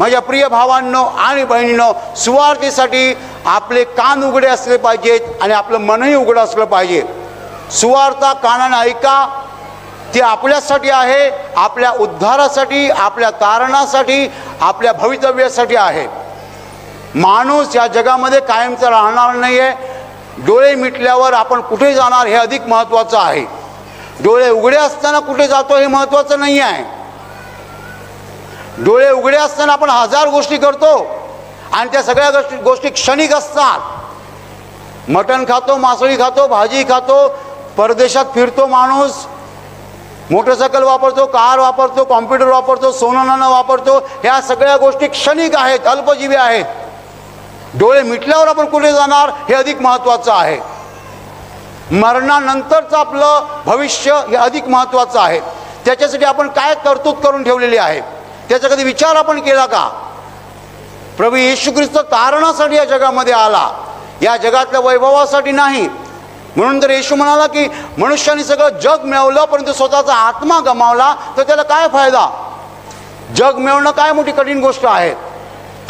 माझ्या प्रिय भावांनो आणि बहिणींनो, सुवार्थेसाठी आपले कान उघडे असले पाहिजेत आणि आपलं मनही उघडं असलं पाहिजे। सुवार्ता कानाने ऐका, ती आपल्यासाठी आहे, आपल्या उद्धारासाठी, आपल्या तारणासाठी, आपल्या भवितव्यासाठी आहे। माणूस या जगामध्ये कायमचा राहणार नाही आहे। डोळे मिटल्यावर आपण कुठे जाणार हे अधिक महत्त्वाचं आहे। डोळे उघडे असताना कुठे जातो हे महत्त्वाचं नाही आहे। डोळे उघडे असताना आपण हजार गोष्टी करतो आणि त्या सगळ्या गोष्टी क्षणिक असतात। मटण खातो, मासळी खातो, भाजी खातो, परदेशात फिरतो माणूस, मोटरसायकल वापरतो, कार वापरतो, कॉम्प्युटर वापरतो, सोनं नाणं वापरतो, ह्या सगळ्या गोष्टी क्षणिक आहेत, अल्पजीवी आहेत। डोळे मिटल्यावर आपण कुठे जाणार हे अधिक महत्त्वाचं आहे। मरणानंतरचं आपलं भविष्य हे अधिक महत्त्वाचं आहे। त्याच्यासाठी आपण काय तरतूद करून ठेवलेली आहे त्याचा कधी विचार आपण केला का? प्रभू येशू ख्रिस्त तारणासाठी या जगामध्ये आला, या जगातल्या वैभवासाठी नाही। म्हणून तर येशू म्हणाला की मनुष्याने सगळं जग मिळवलं परंतु स्वतःचा आत्मा गमावला तर त्याला काय फायदा? जग मिळवणं काय मोठी कठीण गोष्ट आहे।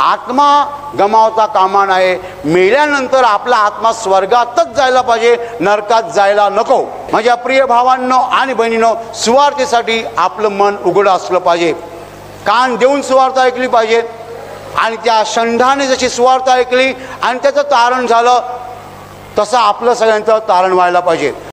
आत्मा गमावता कामा नये। मेल्यानंतर आपला आत्मा स्वर्गातच जायला पाहिजे, नरकात जायला नको। माझ्या प्रिय भावांनो आणि बहिणींनो, सुवार्थेसाठी आपलं मन उघडं असलं पाहिजे, कान देऊन सुवार्ता ऐकली पाहिजे आणि त्या षंढाने जशी सुवार्ता ऐकली आणि त्याचं तारण झालं तसं आपलं सगळ्यांचं तारण व्हायला पाहिजे।